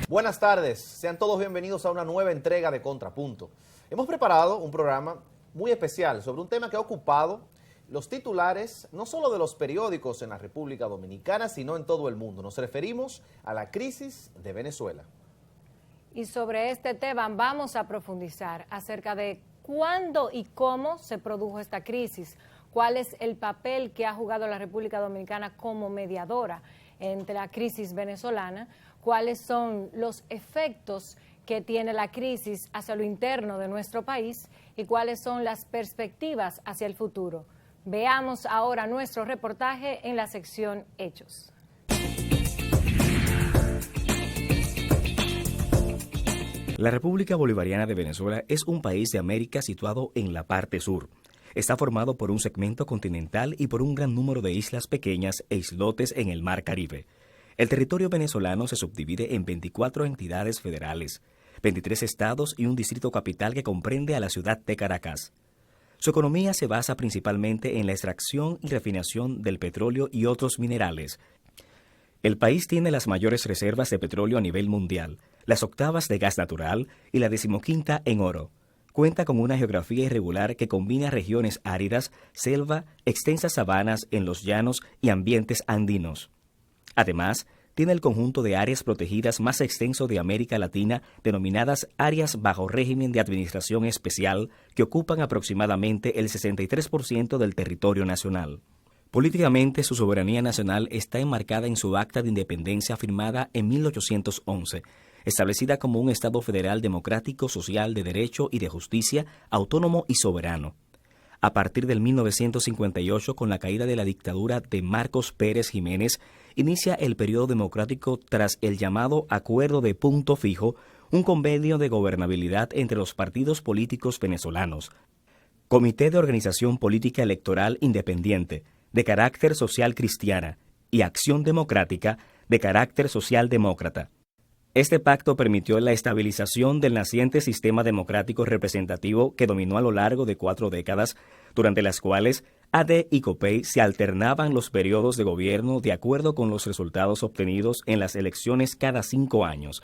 Buenas tardes, sean todos bienvenidos a una nueva entrega de Contrapunto. Hemos preparado un programa muy especial sobre un tema que ha ocupado los titulares no solo de los periódicos en la República Dominicana, sino en todo el mundo. Nos referimos a la crisis de Venezuela. Y sobre este tema vamos a profundizar acerca de cuándo y cómo se produjo esta crisis, cuál es el papel que ha jugado la República Dominicana como mediadora entre la crisis venezolana, cuáles son los efectos que tiene la crisis hacia lo interno de nuestro país y cuáles son las perspectivas hacia el futuro. Veamos ahora nuestro reportaje en la sección Hechos. La República Bolivariana de Venezuela es un país de América situado en la parte sur. Está formado por un segmento continental y por un gran número de islas pequeñas e islotes en el Mar Caribe. El territorio venezolano se subdivide en 24 entidades federales, 23 estados y un distrito capital que comprende a la ciudad de Caracas. Su economía se basa principalmente en la extracción y refinación del petróleo y otros minerales. El país tiene las mayores reservas de petróleo a nivel mundial, las octavas de gas natural y la 15ª en oro. Cuenta con una geografía irregular que combina regiones áridas, selva, extensas sabanas en los llanos y ambientes andinos. Además, tiene el conjunto de áreas protegidas más extenso de América Latina, denominadas áreas bajo régimen de administración especial, que ocupan aproximadamente el 63% del territorio nacional. Políticamente, su soberanía nacional está enmarcada en su Acta de Independencia firmada en 1811, establecida como un Estado federal democrático, social, de derecho y de justicia, autónomo y soberano. A partir del 1958, con la caída de la dictadura de Marcos Pérez Jiménez, inicia el periodo democrático tras el llamado Acuerdo de Punto Fijo, un convenio de gobernabilidad entre los partidos políticos venezolanos. Comité de Organización Política Electoral Independiente, de carácter social cristiana, y Acción Democrática, de carácter social demócrata. Este pacto permitió la estabilización del naciente sistema democrático representativo que dominó a lo largo de 4 décadas, durante las cuales AD y COPEI se alternaban los periodos de gobierno de acuerdo con los resultados obtenidos en las elecciones cada 5 años.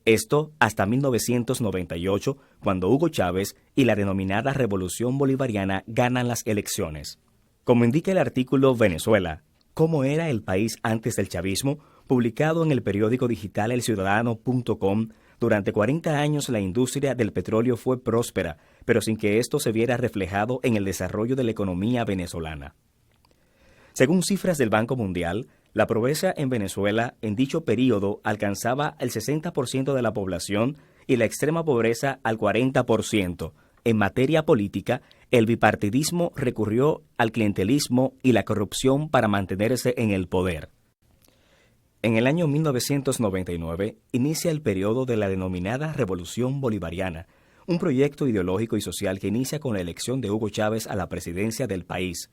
Esto hasta 1998, cuando Hugo Chávez y la denominada Revolución Bolivariana ganan las elecciones. Como indica el artículo Venezuela, ¿cómo era el país antes del chavismo?, publicado en el periódico digital elciudadano.com, durante 40 años la industria del petróleo fue próspera, pero sin que esto se viera reflejado en el desarrollo de la economía venezolana. Según cifras del Banco Mundial, la pobreza en Venezuela en dicho período alcanzaba el 60% de la población y la extrema pobreza al 40%. En materia política, el bipartidismo recurrió al clientelismo y la corrupción para mantenerse en el poder. En el año 1999 inicia el periodo de la denominada Revolución Bolivariana, un proyecto ideológico y social que inicia con la elección de Hugo Chávez a la presidencia del país.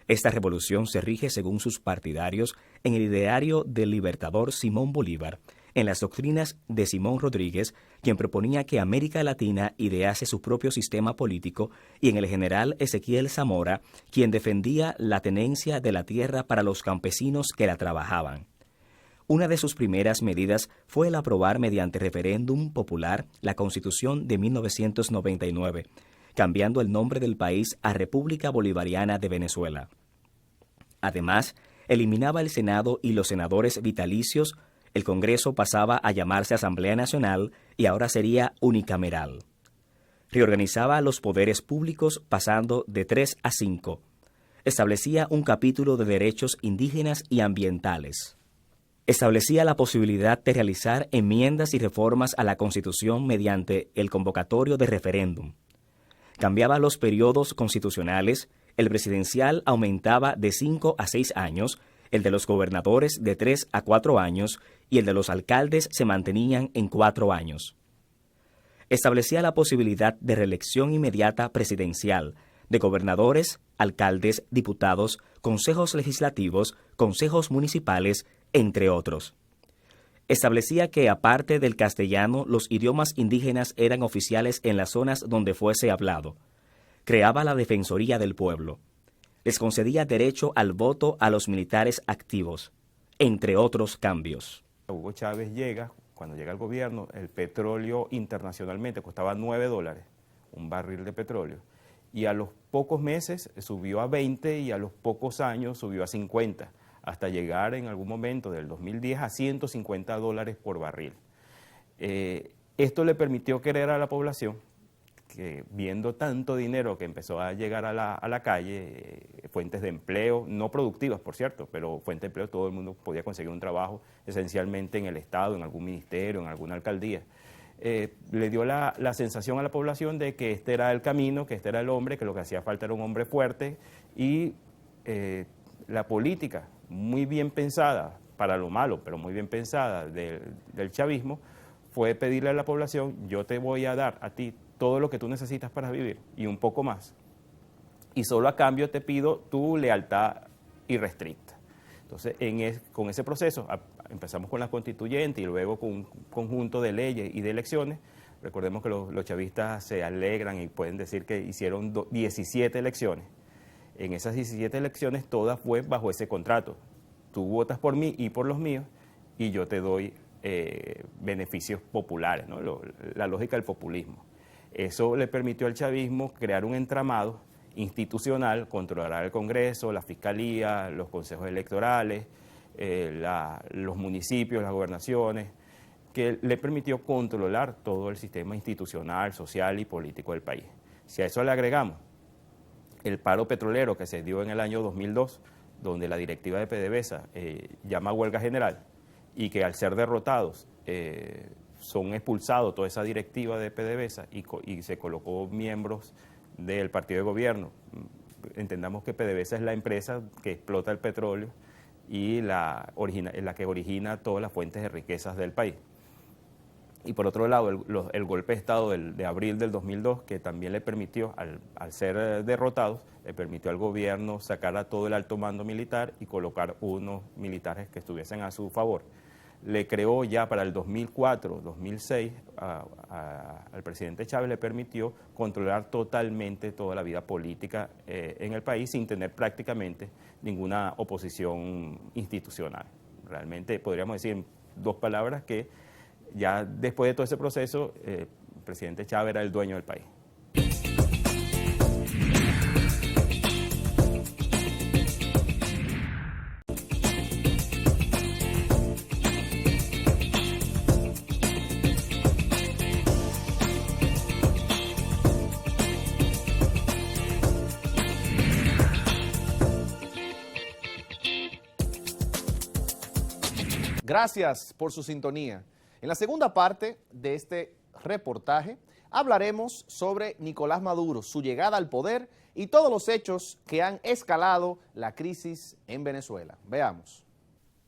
Esta revolución se rige, según sus partidarios, en el ideario del libertador Simón Bolívar, en las doctrinas de Simón Rodríguez, quien proponía que América Latina idease su propio sistema político, y en el general Ezequiel Zamora, quien defendía la tenencia de la tierra para los campesinos que la trabajaban. Una de sus primeras medidas fue el aprobar mediante referéndum popular la Constitución de 1999, cambiando el nombre del país a República Bolivariana de Venezuela. Además, eliminaba el Senado y los senadores vitalicios, el Congreso pasaba a llamarse Asamblea Nacional y ahora sería unicameral. Reorganizaba los poderes públicos pasando de 3 a 5. Establecía un capítulo de derechos indígenas y ambientales. Establecía la posibilidad de realizar enmiendas y reformas a la Constitución mediante el convocatorio de referéndum. Cambiaba los periodos constitucionales, el presidencial aumentaba de 5 a 6 años, el de los gobernadores de 3 a 4 años y el de los alcaldes se mantenían en 4 años. Establecía la posibilidad de reelección inmediata presidencial, de gobernadores, alcaldes, diputados, consejos legislativos, consejos municipales, entre otros. Establecía que, aparte del castellano, los idiomas indígenas eran oficiales en las zonas donde fuese hablado. Creaba la Defensoría del Pueblo. Les concedía derecho al voto a los militares activos, entre otros cambios. Hugo Chávez llega cuando llega el gobierno, el petróleo internacionalmente costaba $9, un barril de petróleo, y a los pocos meses subió a 20 y a los pocos años subió a 50, hasta llegar en algún momento del 2010 a $150 por barril. Esto le permitió querer a la población, que viendo tanto dinero que empezó a llegar a la calle, fuentes de empleo, no productivas por cierto, pero fuentes de empleo, todo el mundo podía conseguir un trabajo esencialmente en el Estado, en algún ministerio, en alguna alcaldía. Le dio la sensación a la población de que este era el camino, que este era el hombre, que lo que hacía falta era un hombre fuerte, y la política muy bien pensada, para lo malo, pero muy bien pensada del chavismo, fue pedirle a la población: yo te voy a dar a ti todo lo que tú necesitas para vivir y un poco más, y solo a cambio te pido tu lealtad irrestricta. Entonces, con ese proceso empezamos con la constituyente y luego con un conjunto de leyes y de elecciones. Recordemos que los chavistas se alegran y pueden decir que hicieron 17 elecciones. En esas 17 elecciones todas fue bajo ese contrato: tú votas por mí y por los míos y yo te doy beneficios populares, ¿no? La lógica del populismo. Eso le permitió al chavismo crear un entramado institucional, controlar el Congreso, la Fiscalía, los consejos electorales, los municipios, las gobernaciones, que le permitió controlar todo el sistema institucional, social y político del país. Si a eso le agregamos el paro petrolero que se dio en el año 2002, donde la directiva de PDVSA llama a huelga general, y que al ser derrotados son expulsados toda esa directiva de PDVSA y se colocó miembros del partido de gobierno. Entendamos que PDVSA es la empresa que explota el petróleo y la que origina todas las fuentes de riquezas del país. Y por otro lado, el golpe de Estado de abril del 2002, que también le permitió, al ser derrotados, le permitió al gobierno sacar a todo el alto mando militar y colocar unos militares que estuviesen a su favor. Le creó ya para el 2004, 2006, al presidente Chávez le permitió controlar totalmente toda la vida política en el país sin tener prácticamente ninguna oposición institucional. Realmente podríamos decir en dos palabras que ya después de todo ese proceso, el presidente Chávez era el dueño del país. Gracias por su sintonía. En la segunda parte de este reportaje hablaremos sobre Nicolás Maduro, su llegada al poder y todos los hechos que han escalado la crisis en Venezuela. Veamos.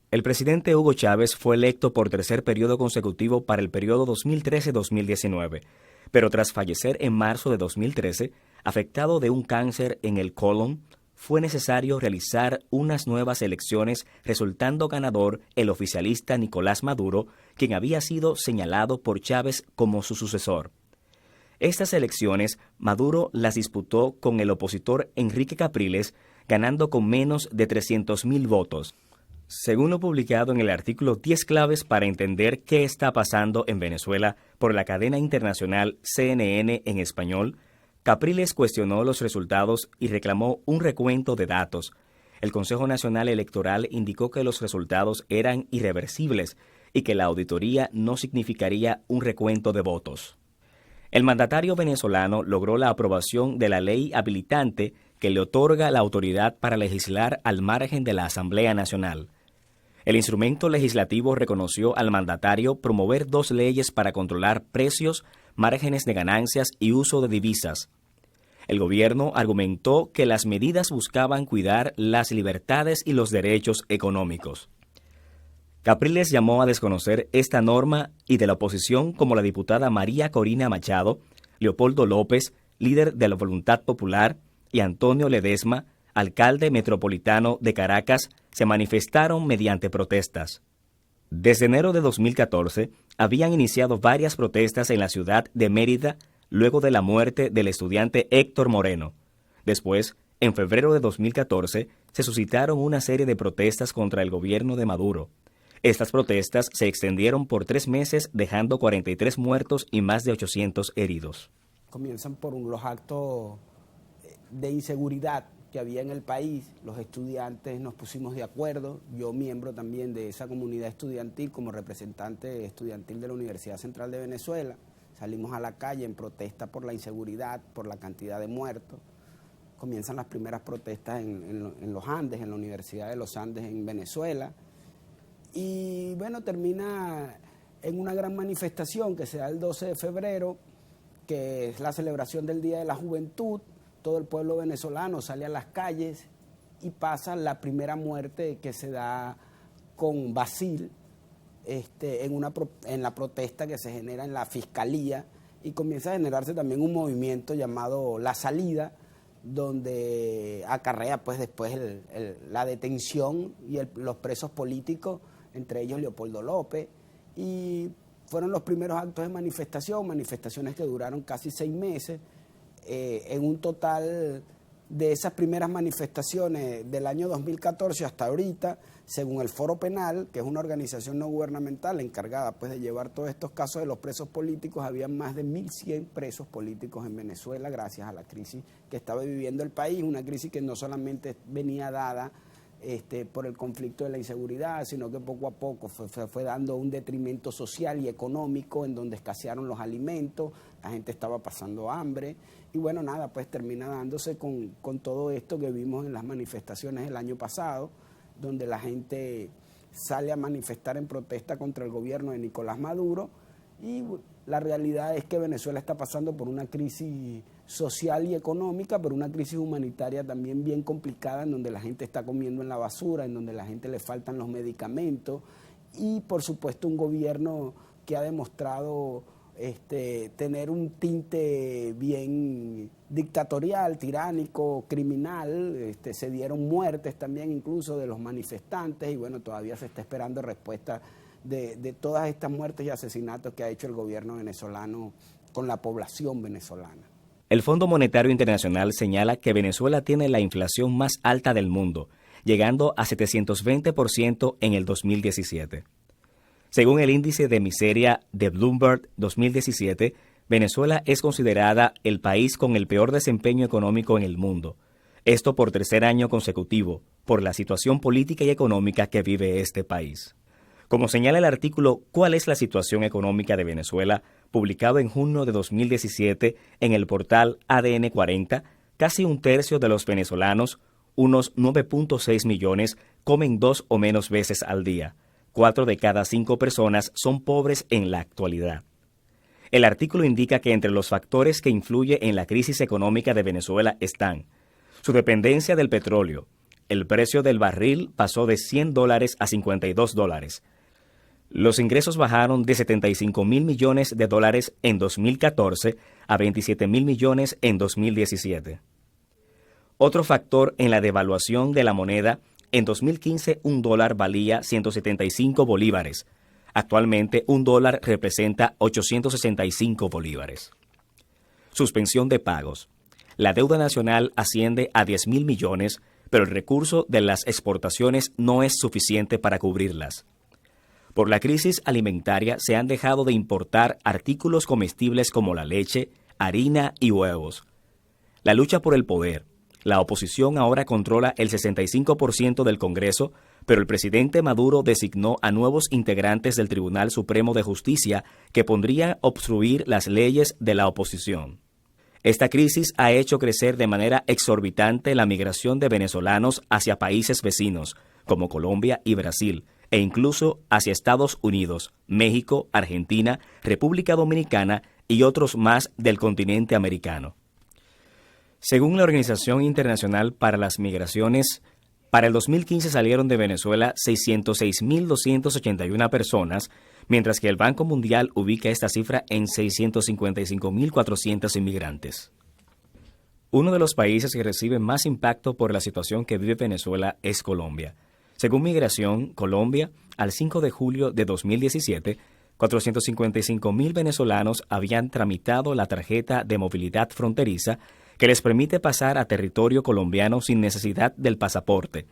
El presidente Hugo Chávez fue electo por tercer periodo consecutivo para el periodo 2013-2019, pero tras fallecer en marzo de 2013, afectado de un cáncer en el colon, fue necesario realizar unas nuevas elecciones, resultando ganador el oficialista Nicolás Maduro, quien había sido señalado por Chávez como su sucesor. Estas elecciones, Maduro las disputó con el opositor Enrique Capriles, ganando con menos de 300.000 votos. Según lo publicado en el artículo 10 claves para entender qué está pasando en Venezuela por la cadena internacional CNN en español, Capriles cuestionó los resultados y reclamó un recuento de datos. El Consejo Nacional Electoral indicó que los resultados eran irreversibles y que la auditoría no significaría un recuento de votos. El mandatario venezolano logró la aprobación de la ley habilitante que le otorga la autoridad para legislar al margen de la Asamblea Nacional. El instrumento legislativo reconoció al mandatario promover 2 leyes para controlar precios, márgenes de ganancias y uso de divisas. El gobierno argumentó que las medidas buscaban cuidar las libertades y los derechos económicos. Capriles llamó a desconocer esta norma y de la oposición como la diputada María Corina Machado, Leopoldo López, líder de la Voluntad Popular, y Antonio Ledesma, alcalde metropolitano de Caracas, se manifestaron mediante protestas. Desde enero de 2014, habían iniciado varias protestas en la ciudad de Mérida luego de la muerte del estudiante Héctor Moreno. Después, en febrero de 2014, se suscitaron una serie de protestas contra el gobierno de Maduro. Estas protestas se extendieron por 3 meses, dejando 43 muertos y más de 800 heridos. Comienzan por los actos de inseguridad que había en el país. Los estudiantes nos pusimos de acuerdo, yo miembro también de esa comunidad estudiantil como representante estudiantil de la Universidad Central de Venezuela. Salimos a la calle en protesta por la inseguridad, por la cantidad de muertos. Comienzan las primeras protestas en los Andes, en la Universidad de los Andes en Venezuela. Y bueno, termina en una gran manifestación que se da el 12 de febrero, que es la celebración del Día de la Juventud. Todo el pueblo venezolano sale a las calles y pasa la primera muerte que se da con Basil en la protesta que se genera en la Fiscalía, y comienza a generarse también un movimiento llamado La Salida, donde acarrea pues después la detención y los presos políticos, entre ellos Leopoldo López, y fueron los primeros actos de manifestaciones que duraron casi 6 meses. En un total de esas primeras manifestaciones del año 2014 hasta ahorita, según el Foro Penal, que es una organización no gubernamental encargada pues de llevar todos estos casos de los presos políticos, había más de 1.100 presos políticos en Venezuela gracias a la crisis que estaba viviendo el país, una crisis que no solamente venía dada por el conflicto de la inseguridad, sino que poco a poco fue dando un detrimento social y económico en donde escasearon los alimentos, la gente estaba pasando hambre, y bueno, nada, pues termina dándose con todo esto que vimos en las manifestaciones el año pasado, donde la gente sale a manifestar en protesta contra el gobierno de Nicolás Maduro, y la realidad es que Venezuela está pasando por una crisis social y económica, pero una crisis humanitaria también bien complicada, en donde la gente está comiendo en la basura, en donde a la gente le faltan los medicamentos, y por supuesto un gobierno que ha demostrado tener un tinte bien dictatorial, tiránico, criminal. Se dieron muertes también incluso de los manifestantes, y bueno, todavía se está esperando respuesta de todas estas muertes y asesinatos que ha hecho el gobierno venezolano con la población venezolana. El Fondo Monetario Internacional señala que Venezuela tiene la inflación más alta del mundo, llegando a 720% en el 2017. Según el índice de miseria de Bloomberg 2017, Venezuela es considerada el país con el peor desempeño económico en el mundo. Esto por 3er año consecutivo, por la situación política y económica que vive este país. Como señala el artículo ¿Cuál es la situación económica de Venezuela?, publicado en junio de 2017 en el portal ADN 40, casi un tercio de los venezolanos, unos 9.6 millones, comen 2 o menos veces al día. 4 de cada 5 personas son pobres en la actualidad. El artículo indica que entre los factores que influyen en la crisis económica de Venezuela están su dependencia del petróleo. El precio del barril pasó de $100 a $52. Los ingresos bajaron de $75.000 millones en 2014 a $27.000 millones en 2017. Otro factor en la devaluación de la moneda: en 2015 un dólar valía 175 bolívares. Actualmente un dólar representa 865 bolívares. Suspensión de pagos. La deuda nacional asciende a 10.000 millones, pero el recurso de las exportaciones no es suficiente para cubrirlas. Por la crisis alimentaria se han dejado de importar artículos comestibles como la leche, harina y huevos. La lucha por el poder. La oposición ahora controla el 65% del Congreso, pero el presidente Maduro designó a nuevos integrantes del Tribunal Supremo de Justicia que podrían obstruir las leyes de la oposición. Esta crisis ha hecho crecer de manera exorbitante la migración de venezolanos hacia países vecinos, como Colombia y Brasil, e incluso hacia Estados Unidos, México, Argentina, República Dominicana y otros más del continente americano. Según la Organización Internacional para las Migraciones, para el 2015 salieron de Venezuela 606.281 personas, mientras que el Banco Mundial ubica esta cifra en 655.400 inmigrantes. Uno de los países que recibe más impacto por la situación que vive Venezuela es Colombia. Según Migración, Colombia, al 5 de julio de 2017, 455.000 venezolanos habían tramitado la tarjeta de movilidad fronteriza que les permite pasar a territorio colombiano sin necesidad del pasaporte.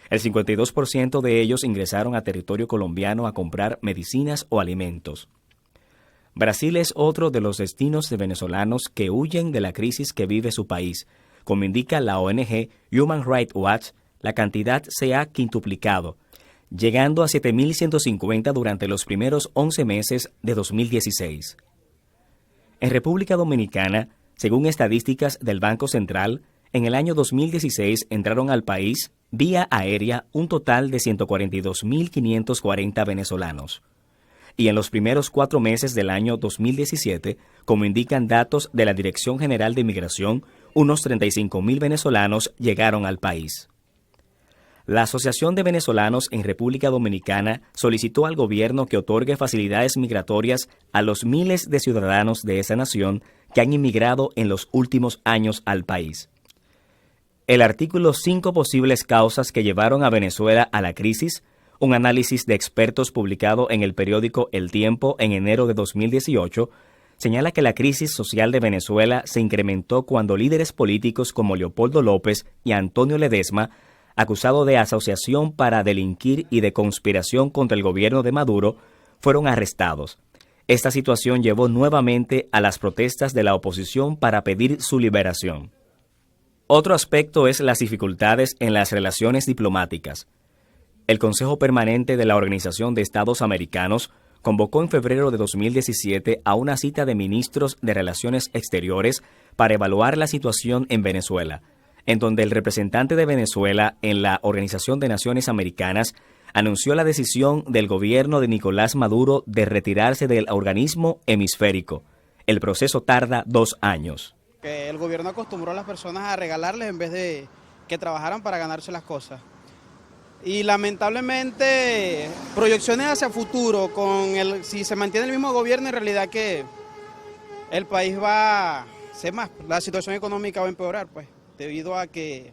El 52% de ellos ingresaron a territorio colombiano a comprar medicinas o alimentos. Brasil es otro de los destinos de venezolanos que huyen de la crisis que vive su país. Como indica la ONG Human Rights Watch, la cantidad se ha quintuplicado, llegando a 7.150 durante los primeros 11 meses de 2016. En República Dominicana, según estadísticas del Banco Central, en el año 2016 entraron al país vía aérea un total de 142.540 venezolanos. Y en los primeros 4 meses del año 2017, como indican datos de la Dirección General de Migración, unos 35.000 venezolanos llegaron al país. La Asociación de Venezolanos en República Dominicana solicitó al gobierno que otorgue facilidades migratorias a los miles de ciudadanos de esa nación que han inmigrado en los últimos años al país. El artículo 5 posibles causas que llevaron a Venezuela a la crisis, un análisis de expertos publicado en el periódico El Tiempo en enero de 2018, señala que la crisis social de Venezuela se incrementó cuando líderes políticos como Leopoldo López y Antonio Ledesma, acusado de asociación para delinquir y de conspiración contra el gobierno de Maduro, fueron arrestados. Esta situación llevó nuevamente a las protestas de la oposición para pedir su liberación. Otro aspecto es las dificultades en las relaciones diplomáticas. El Consejo Permanente de la Organización de Estados Americanos convocó en febrero de 2017 a una cita de ministros de Relaciones Exteriores para evaluar la situación en Venezuela, en donde el representante de Venezuela en la Organización de Naciones Americanas anunció la decisión del gobierno de Nicolás Maduro de retirarse del organismo hemisférico. El proceso tarda 2 años. El gobierno acostumbró a las personas a regalarles en vez de que trabajaran para ganarse las cosas. Y lamentablemente, proyecciones hacia futuro, si se mantiene el mismo gobierno, en realidad que el país la situación económica va a empeorar, pues, debido a que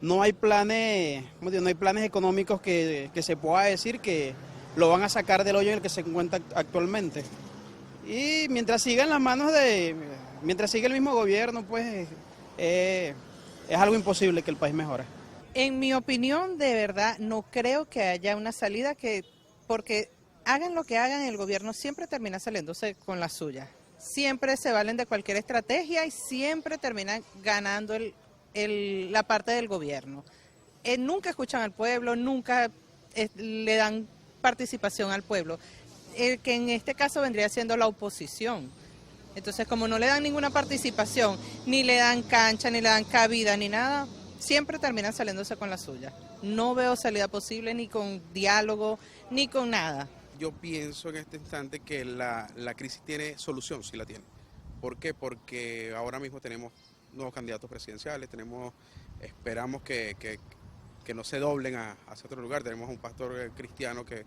no hay planes, no hay planes económicos que se pueda decir que lo van a sacar del hoyo en el que se encuentra actualmente. Y mientras siga en las manos mientras siga el mismo gobierno, pues es algo imposible que el país mejore. En mi opinión, de verdad, no creo que haya una salida porque hagan lo que hagan, el gobierno siempre termina saliéndose con la suya. Siempre se valen de cualquier estrategia y siempre terminan ganando la parte del gobierno. Nunca escuchan al pueblo, nunca le dan participación al pueblo, que en este caso vendría siendo la oposición. Entonces, como no le dan ninguna participación, ni le dan cancha, ni le dan cabida, ni nada, siempre terminan saliéndose con la suya. No veo salida posible ni con diálogo, ni con nada. Yo pienso en este instante que la crisis tiene solución, sí la tiene. ¿Por qué? Porque ahora mismo tenemos nuevos candidatos presidenciales, esperamos que no se doblen hacia otro lugar. Tenemos un pastor cristiano que,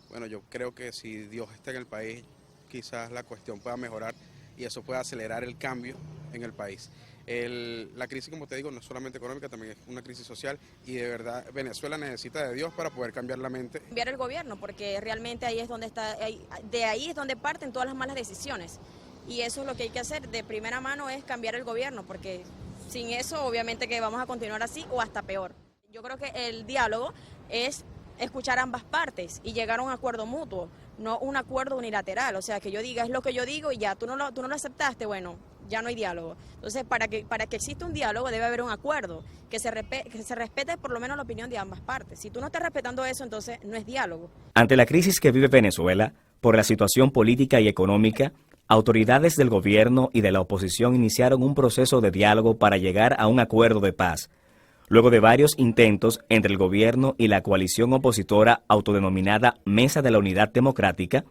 bueno, yo creo que si Dios está en el país, quizás la cuestión pueda mejorar y eso pueda acelerar el cambio en el país. La crisis, como te digo, no es solamente económica, también es una crisis social y de verdad Venezuela necesita de Dios para poder cambiar la mente. Cambiar el gobierno, porque realmente ahí es donde de ahí es donde parten todas las malas decisiones. Y eso es lo que hay que hacer de primera mano, es cambiar el gobierno, porque sin eso obviamente que vamos a continuar así o hasta peor. Yo creo que el diálogo es escuchar ambas partes y llegar a un acuerdo mutuo, no un acuerdo unilateral, o sea, que yo diga es lo que yo digo y ya tú no lo aceptaste, bueno, ya no hay diálogo. Entonces, para que exista un diálogo debe haber un acuerdo, que se respete por lo menos la opinión de ambas partes. Si tú no estás respetando eso, entonces no es diálogo. Ante la crisis que vive Venezuela, por la situación política y económica, autoridades del gobierno y de la oposición iniciaron un proceso de diálogo para llegar a un acuerdo de paz. Luego de varios intentos entre el gobierno y la coalición opositora autodenominada Mesa de la Unidad Democrática,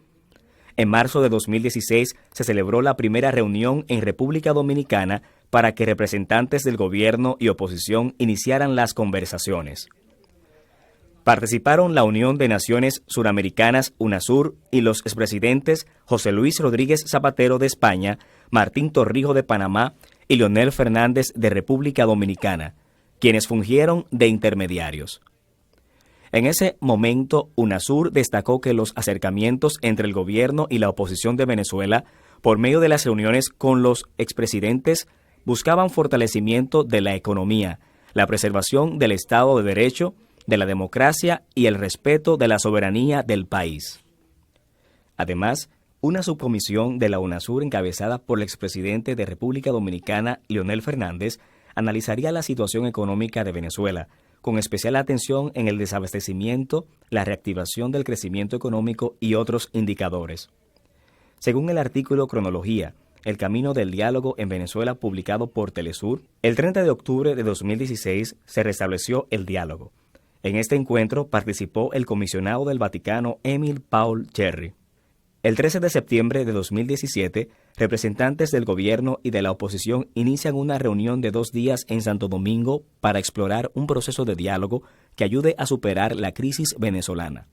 en marzo de 2016 se celebró la primera reunión en República Dominicana para que representantes del gobierno y oposición iniciaran las conversaciones. Participaron la Unión de Naciones Suramericanas, UNASUR, y los expresidentes José Luis Rodríguez Zapatero de España, Martín Torrijos de Panamá y Leonel Fernández de República Dominicana, quienes fungieron de intermediarios. En ese momento, UNASUR destacó que los acercamientos entre el gobierno y la oposición de Venezuela, por medio de las reuniones con los expresidentes, buscaban fortalecimiento de la economía, la preservación del Estado de Derecho, de la democracia y el respeto de la soberanía del país. Además, una subcomisión de la UNASUR encabezada por el expresidente de República Dominicana, Leonel Fernández, analizaría la situación económica de Venezuela, con especial atención en el desabastecimiento, la reactivación del crecimiento económico y otros indicadores. Según el artículo Cronología, el camino del diálogo en Venezuela publicado por Telesur, el 30 de octubre de 2016 se restableció el diálogo. En este encuentro participó el comisionado del Vaticano Emil Paul Cherry. El 13 de septiembre de 2017, representantes del gobierno y de la oposición inician una reunión de 2 días en Santo Domingo para explorar un proceso de diálogo que ayude a superar la crisis venezolana.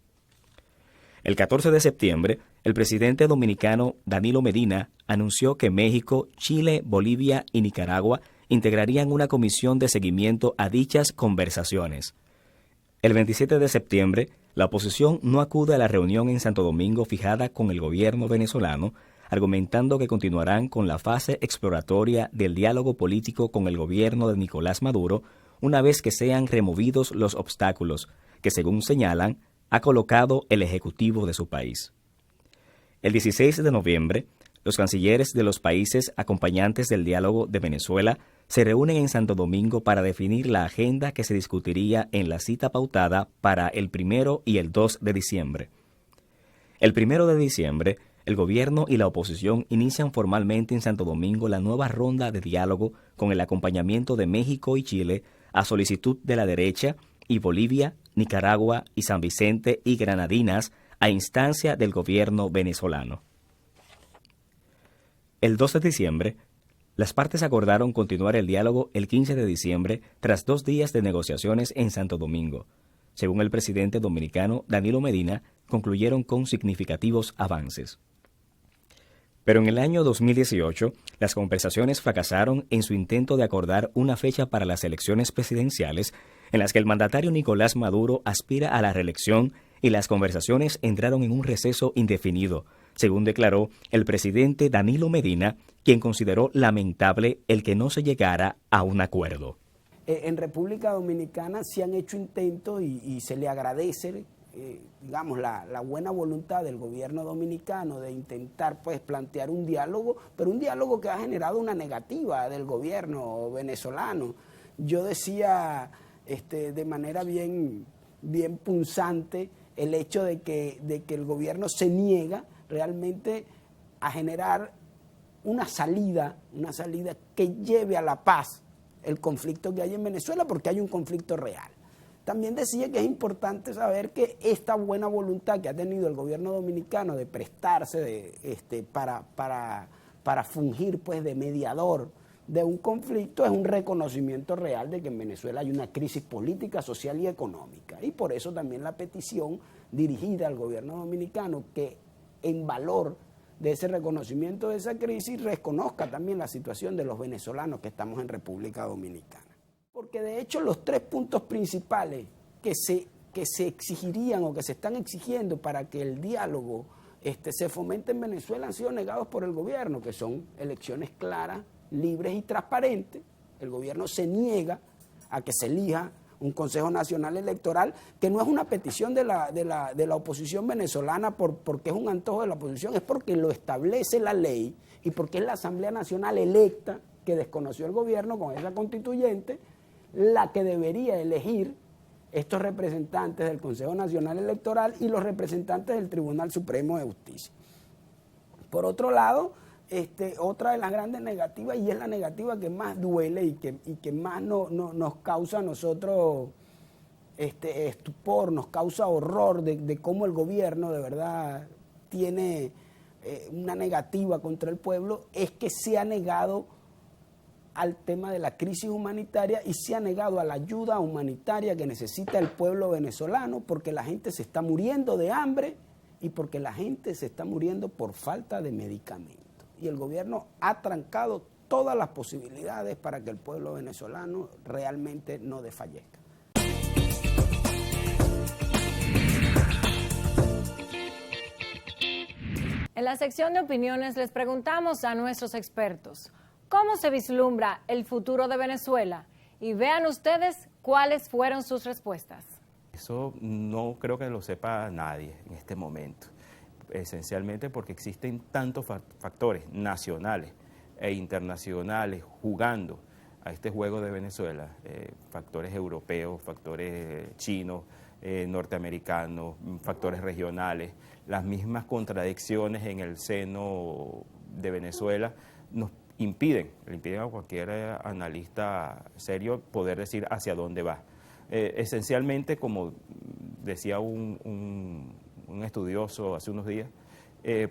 El 14 de septiembre, el presidente dominicano Danilo Medina anunció que México, Chile, Bolivia y Nicaragua integrarían una comisión de seguimiento a dichas conversaciones. El 27 de septiembre, la oposición no acude a la reunión en Santo Domingo fijada con el gobierno venezolano, argumentando que continuarán con la fase exploratoria del diálogo político con el gobierno de Nicolás Maduro una vez que sean removidos los obstáculos que, según señalan, ha colocado el Ejecutivo de su país. El 16 de noviembre, los cancilleres de los países acompañantes del diálogo de Venezuela se reúnen en Santo Domingo para definir la agenda que se discutiría en la cita pautada para el 1 y el 2 de diciembre. El 1 de diciembre, el gobierno y la oposición inician formalmente en Santo Domingo la nueva ronda de diálogo con el acompañamiento de México y Chile a solicitud de la derecha y Bolivia, Nicaragua y San Vicente y Granadinas a instancia del gobierno venezolano. El 2 de diciembre, las partes acordaron continuar el diálogo el 15 de diciembre tras 2 días de negociaciones en Santo Domingo. Según el presidente dominicano Danilo Medina, concluyeron con significativos avances. Pero en el año 2018, las conversaciones fracasaron en su intento de acordar una fecha para las elecciones presidenciales en las que el mandatario Nicolás Maduro aspira a la reelección y las conversaciones entraron en un receso indefinido, según declaró el presidente Danilo Medina, quien consideró lamentable el que no se llegara a un acuerdo. En República Dominicana se han hecho intentos y se le agradece, digamos, la buena voluntad del gobierno dominicano de intentar pues plantear un diálogo, pero un diálogo que ha generado una negativa del gobierno venezolano. Yo decía de manera bien punzante el hecho de que el gobierno se niega realmente a generar una salida que lleve a la paz el conflicto que hay en Venezuela, porque hay un conflicto real. También decía que es importante saber que esta buena voluntad que ha tenido el gobierno dominicano de prestarse para fungir pues de mediador de un conflicto es un reconocimiento real de que en Venezuela hay una crisis política, social y económica. Y por eso también la petición dirigida al gobierno dominicano que en valor de ese reconocimiento de esa crisis reconozca también la situación de los venezolanos que estamos en República Dominicana. Porque de hecho los 3 puntos principales que se exigirían o que se están exigiendo para que el diálogo se fomente en Venezuela han sido negados por el gobierno, que son elecciones claras, libres y transparentes. El gobierno se niega a que se elija un Consejo Nacional Electoral, que no es una petición de la oposición venezolana porque es un antojo de la oposición, es porque lo establece la ley y porque es la Asamblea Nacional electa, que desconoció el gobierno con esa constituyente, la que debería elegir estos representantes del Consejo Nacional Electoral y los representantes del Tribunal Supremo de Justicia. Por otro lado, otra de las grandes negativas, y es la negativa que más duele y que más nos causa a nosotros estupor, nos causa horror de cómo el gobierno de verdad tiene una negativa contra el pueblo, es que se ha negado al tema de la crisis humanitaria y se ha negado a la ayuda humanitaria que necesita el pueblo venezolano, porque la gente se está muriendo de hambre y porque la gente se está muriendo por falta de medicamentos. Y el gobierno ha trancado todas las posibilidades para que el pueblo venezolano realmente no desfallezca. En la sección de opiniones les preguntamos a nuestros expertos cómo se vislumbra el futuro de Venezuela y vean ustedes cuáles fueron sus respuestas. Eso no creo que lo sepa nadie en este momento, esencialmente porque existen tantos factores nacionales e internacionales jugando a este juego de Venezuela, factores europeos, factores chinos, norteamericanos, factores regionales, las mismas contradicciones en el seno de Venezuela le impiden a cualquier analista serio poder decir hacia dónde va. Esencialmente, como decía un estudioso hace unos días,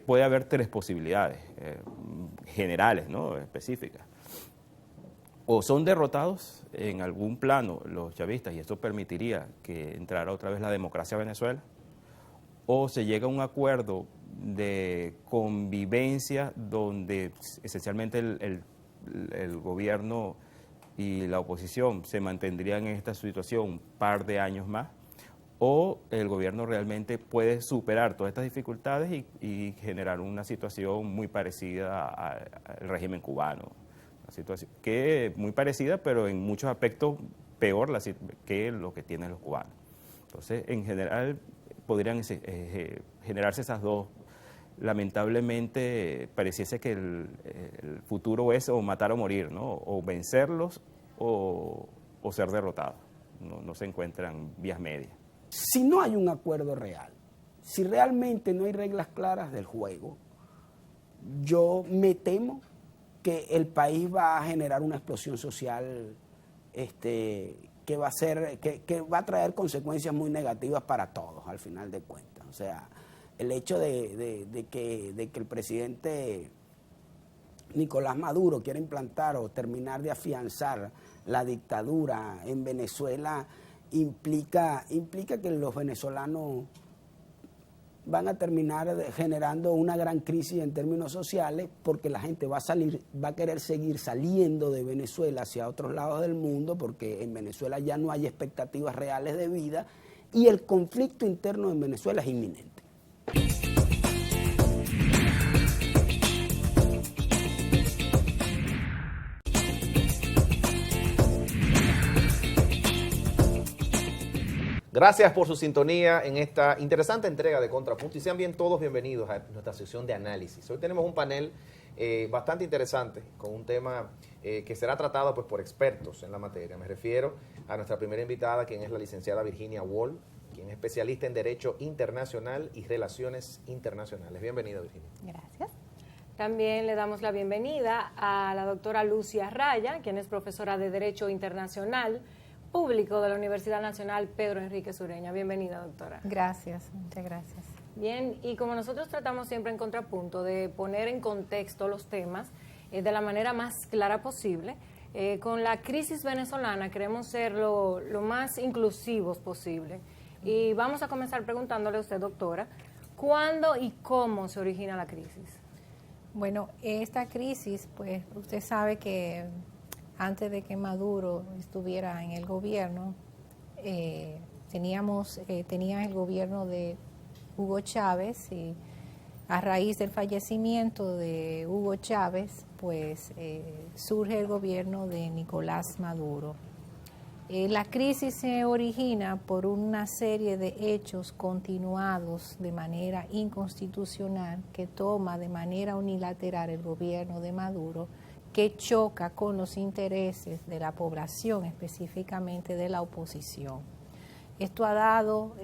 puede haber tres posibilidades generales, ¿no? Específicas. O son derrotados en algún plano los chavistas, y esto permitiría que entrara otra vez la democracia a Venezuela, o se llega a un acuerdo de convivencia donde esencialmente el gobierno y la oposición se mantendrían en esta situación un par de años más, o el gobierno realmente puede superar todas estas dificultades y generar una situación muy parecida al régimen cubano. Una situación que es muy parecida, pero en muchos aspectos peor que lo que tienen los cubanos. Entonces, en general, podrían generarse esas dos. Lamentablemente, pareciese que el futuro es o matar o morir, ¿no? O vencerlos o ser derrotados. No se encuentran vías medias. Si no hay un acuerdo real, si realmente no hay reglas claras del juego, yo me temo que el país va a generar una explosión social que va a traer consecuencias muy negativas para todos, al final de cuentas. O sea, el hecho de que el presidente Nicolás Maduro quiera implantar o terminar de afianzar la dictadura en Venezuela implica que los venezolanos van a terminar generando una gran crisis en términos sociales, porque la gente va a querer seguir saliendo de Venezuela hacia otros lados del mundo, porque en Venezuela ya no hay expectativas reales de vida y el conflicto interno en Venezuela es inminente. Gracias por su sintonía en esta interesante entrega de Contrapunto y sean bien todos bienvenidos a nuestra sección de análisis. Hoy tenemos un panel bastante interesante con un tema que será tratado pues, por expertos en la materia. Me refiero a nuestra primera invitada, quien es la licenciada Virginia Wohl, quien es especialista en Derecho Internacional y Relaciones Internacionales. Bienvenida, Virginia. Gracias. También le damos la bienvenida a la doctora Lucia Raya, quien es profesora de Derecho Internacional Público de la Universidad Nacional Pedro Enrique Sureña. Bienvenida, doctora. Gracias, muchas gracias. Bien, y como nosotros tratamos siempre en Contrapunto de poner en contexto los temas de la manera más clara posible, con la crisis venezolana queremos ser lo más inclusivos posible. Y vamos a comenzar preguntándole a usted, doctora, ¿cuándo y cómo se origina la crisis? Bueno, esta crisis, pues usted sabe que antes de que Maduro estuviera en el gobierno, tenía el gobierno de Hugo Chávez, y a raíz del fallecimiento de Hugo Chávez, pues surge el gobierno de Nicolás Maduro. La crisis se origina por una serie de hechos continuados de manera inconstitucional que toma de manera unilateral el gobierno de Maduro, que choca con los intereses de la población, específicamente de la oposición. Esto ha dado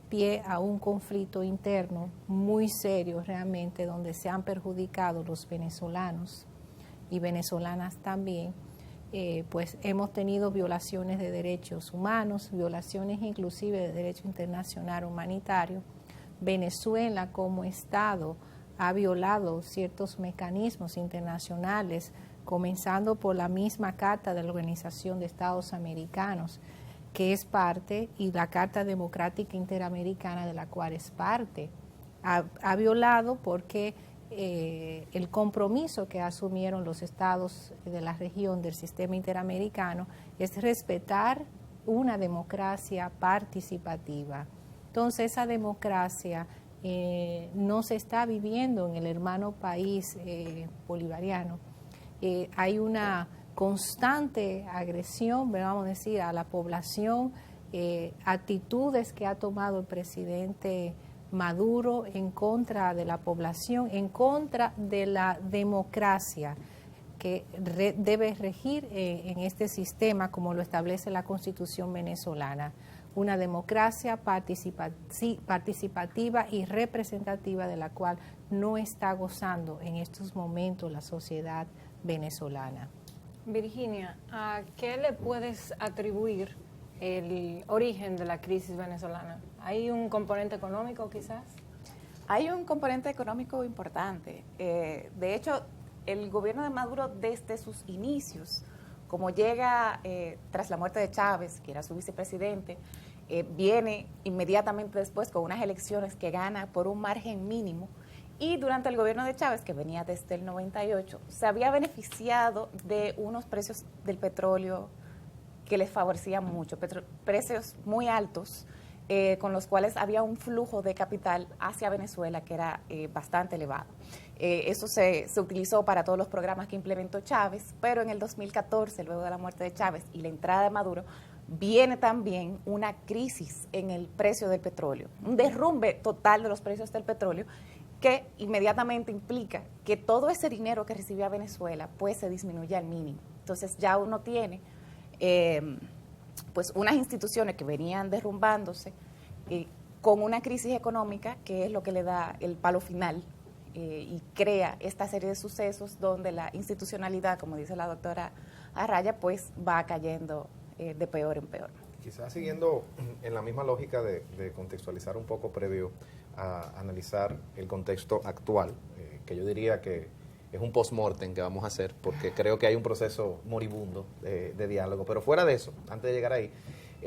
pie a un conflicto interno muy serio realmente, donde se han perjudicado los venezolanos y venezolanas también. Pues hemos tenido violaciones de derechos humanos, violaciones inclusive de derecho internacional humanitario. Venezuela como Estado ha violado ciertos mecanismos internacionales, comenzando por la misma Carta de la Organización de Estados Americanos, que es parte, y la Carta Democrática Interamericana, de la cual es parte. Ha violado porque el compromiso que asumieron los estados de la región del sistema interamericano es respetar una democracia participativa. Entonces, esa democracia no se está viviendo en el hermano país bolivariano. Hay una constante agresión, vamos a decir, a la población actitudes que ha tomado el presidente Maduro en contra de la población, en contra de la democracia que debe regir en este sistema como lo establece la Constitución venezolana, una democracia participativa y representativa de la cual no está gozando en estos momentos la sociedad venezolana. Virginia, ¿a qué le puedes atribuir el origen de la crisis venezolana? ¿Hay un componente económico quizás? Hay un componente económico importante. De hecho, el gobierno de Maduro desde sus inicios, como llega tras la muerte de Chávez, que era su vicepresidente, viene inmediatamente después con unas elecciones que gana por un margen mínimo, y durante el gobierno de Chávez, que venía desde el 98, se había beneficiado de unos precios del petróleo que les favorecían mucho, precios muy altos, con los cuales había un flujo de capital hacia Venezuela que era bastante elevado. Eso se utilizó para todos los programas que implementó Chávez, pero en el 2014, luego de la muerte de Chávez y la entrada de Maduro, viene también una crisis en el precio del petróleo, un derrumbe total de los precios del petróleo que inmediatamente implica que todo ese dinero que recibía Venezuela pues se disminuye al mínimo. Entonces ya uno tiene pues unas instituciones que venían derrumbándose con una crisis económica que es lo que le da el palo final y crea esta serie de sucesos donde la institucionalidad, como dice la doctora Arraya, pues va cayendo de peor en peor. Quizás siguiendo en la misma lógica de contextualizar un poco previo a analizar el contexto actual, que yo diría que es un post-mortem que vamos a hacer, porque creo que hay un proceso moribundo de diálogo. Pero fuera de eso, antes de llegar ahí,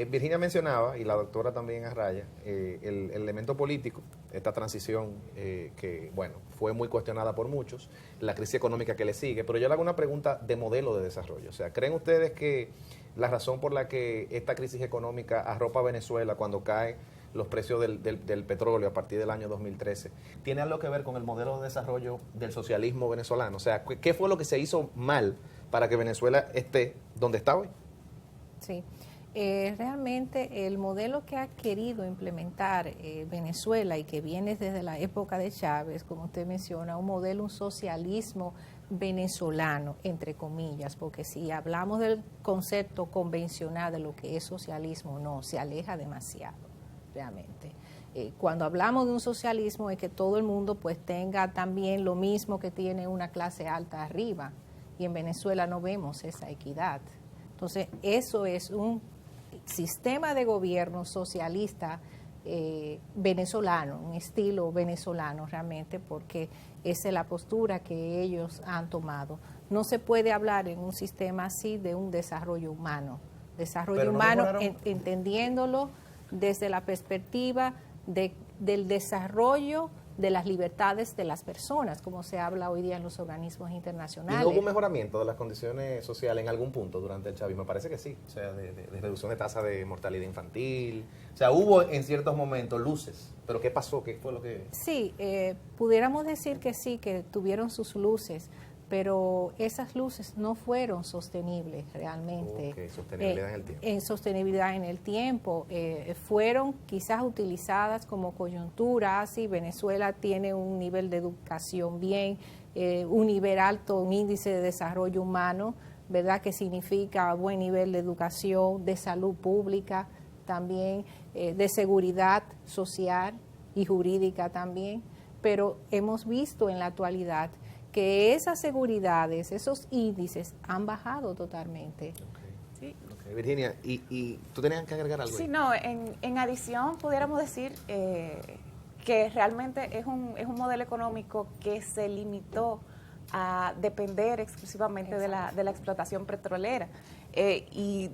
Virginia mencionaba, y la doctora también Arraya, el elemento político, esta transición que, bueno, fue muy cuestionada por muchos, la crisis económica que le sigue, pero yo le hago una pregunta de modelo de desarrollo. O sea, ¿creen ustedes que la razón por la que esta crisis económica arropa a Venezuela cuando caen los precios del petróleo a partir del año 2013, tiene algo que ver con el modelo de desarrollo del socialismo venezolano? O sea, ¿qué fue lo que se hizo mal para que Venezuela esté donde está hoy? Sí, realmente el modelo que ha querido implementar Venezuela y que viene desde la época de Chávez, como usted menciona, un socialismo venezolano, entre comillas, porque si hablamos del concepto convencional de lo que es socialismo, no, se aleja demasiado, realmente. Cuando hablamos de un socialismo es que todo el mundo pues tenga también lo mismo que tiene una clase alta arriba, y en Venezuela no vemos esa equidad. Entonces, eso es un sistema de gobierno socialista venezolano, un estilo venezolano realmente, porque esa es la postura que ellos han tomado. No se puede hablar en un sistema así de un desarrollo humano. Desarrollo humano entendiéndolo desde la perspectiva del desarrollo de las libertades de las personas, como se habla hoy día en los organismos internacionales. ¿Y no hubo un mejoramiento de las condiciones sociales en algún punto durante el chavismo? Me parece que sí, o sea, de reducción de tasa de mortalidad infantil, o sea, hubo en ciertos momentos luces, pero ¿qué pasó? ¿Qué fue lo que...? Sí, pudiéramos decir que sí, que tuvieron sus luces, pero esas luces no fueron sostenibles realmente. Okay, sostenibilidad en el tiempo. En sostenibilidad en el tiempo. Fueron quizás utilizadas como coyuntura. Sí, Venezuela tiene un nivel de educación bien, un nivel alto, un índice de desarrollo humano, ¿verdad? Que significa buen nivel de educación, de salud pública también, de seguridad social y jurídica también. Pero hemos visto en la actualidad que esas seguridades, esos índices han bajado totalmente. Sí. Okay. Virginia, ¿y tú tenías que agregar algo? Sí, ahí? no, en adición pudiéramos decir que realmente es un modelo económico que se limitó a depender exclusivamente de la explotación petrolera y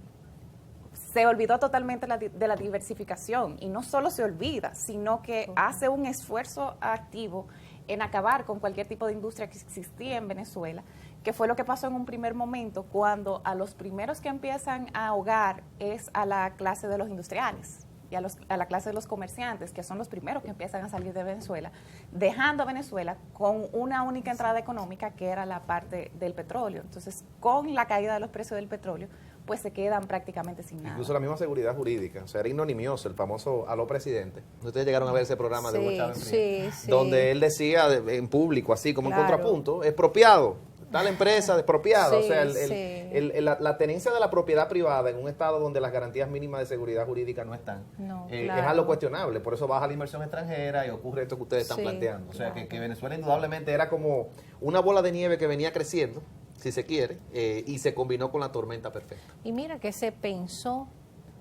se olvidó totalmente de la diversificación, y no solo se olvida, sino que hace un esfuerzo activo en acabar con cualquier tipo de industria que existía en Venezuela, que fue lo que pasó en un primer momento, cuando a los primeros que empiezan a ahogar es a la clase de los industriales y a la clase de los comerciantes, que son los primeros que empiezan a salir de Venezuela, dejando a Venezuela con una única entrada económica, que era la parte del petróleo. Entonces, con la caída de los precios del petróleo, pues se quedan prácticamente sin nada. Incluso la misma seguridad jurídica, o sea, era ignominioso el famoso aló presidente. Ustedes llegaron a ver ese programa de Hugo Chávez Frías, sí. donde él decía en público, así como Claro. en contrapunto, expropiado, tal empresa expropiada. Sí, o sea, sí. la tenencia de la propiedad privada en un estado donde las garantías mínimas de seguridad jurídica no están, No, es claro. algo cuestionable. Por eso baja la inversión extranjera y ocurre esto que ustedes están Sí, planteando. O sea, claro. que Venezuela indudablemente era como una bola de nieve que venía creciendo, si se quiere, y se combinó con la tormenta perfecta. Y mira que se pensó,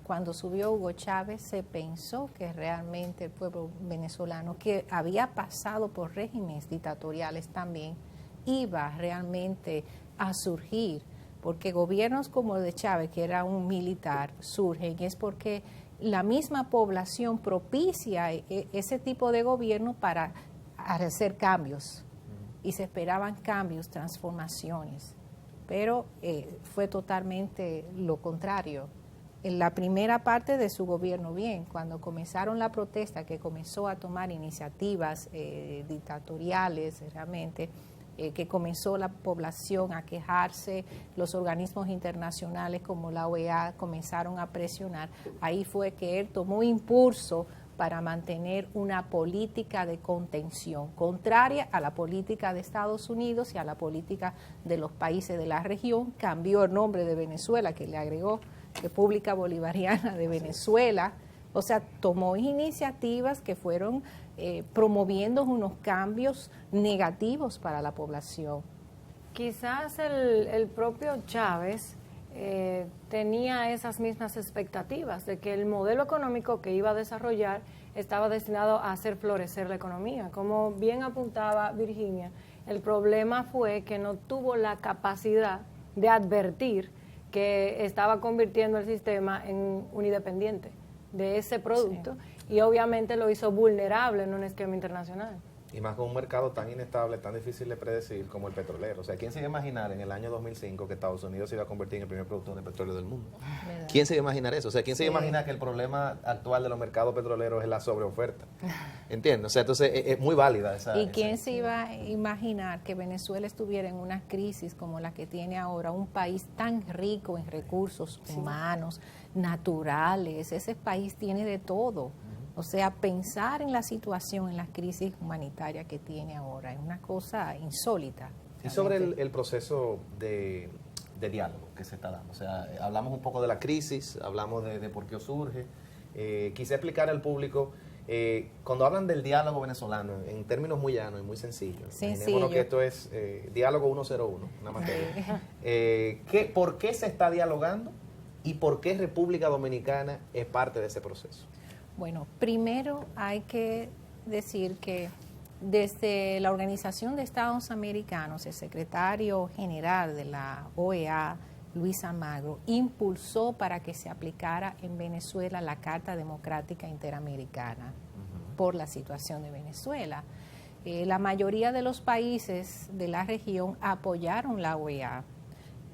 cuando subió Hugo Chávez, se pensó que realmente el pueblo venezolano, que había pasado por regímenes dictatoriales también, iba realmente a surgir, porque gobiernos como el de Chávez, que era un militar, surgen, es porque la misma población propicia ese tipo de gobierno para hacer cambios, y se esperaban cambios, transformaciones, pero fue totalmente lo contrario. En la primera parte de su gobierno, bien, cuando comenzaron la protesta, que comenzó a tomar iniciativas dictatoriales realmente, que comenzó la población a quejarse, los organismos internacionales como la OEA comenzaron a presionar, ahí fue que él tomó impulso para mantener una política de contención, contraria a la política de Estados Unidos y a la política de los países de la región. Cambió el nombre de Venezuela, que le agregó República Bolivariana de Venezuela. O sea, tomó iniciativas que fueron promoviendo unos cambios negativos para la población. Quizás el propio Chávez tenía esas mismas expectativas de que el modelo económico que iba a desarrollar estaba destinado a hacer florecer la economía. Como bien apuntaba Virginia, el problema fue que no tuvo la capacidad de advertir que estaba convirtiendo el sistema en un independiente de ese producto, y obviamente lo hizo vulnerable en un esquema internacional. Y más con un mercado tan inestable, tan difícil de predecir como el petrolero. O sea, ¿quién se iba a imaginar en el año 2005 que Estados Unidos se iba a convertir en el primer productor de petróleo del mundo? ¿Verdad? ¿Quién se iba a imaginar eso? O sea, ¿quién se iba a imaginar que el problema actual de los mercados petroleros es la sobreoferta? ¿Entiendes? O sea, entonces es muy válida esa... ¿Y quién se iba a imaginar que Venezuela estuviera en una crisis como la que tiene ahora, un país tan rico en recursos humanos, naturales? Ese país tiene de todo. O sea, pensar en la situación, en la crisis humanitaria que tiene ahora, es una cosa insólita. Y sobre el proceso de diálogo que se está dando. O sea, hablamos un poco de la crisis, hablamos de por qué surge. Quise explicar al público, cuando hablan del diálogo venezolano, en términos muy llanos y muy sencillos, imaginémonos que esto es diálogo 101, una materia. ¿Por qué se está dialogando y por qué República Dominicana es parte de ese proceso? Bueno, primero hay que decir que desde la Organización de Estados Americanos, el secretario general de la OEA, Luis Almagro, impulsó para que se aplicara en Venezuela la Carta Democrática Interamericana por la situación de Venezuela. La mayoría de los países de la región apoyaron la OEA,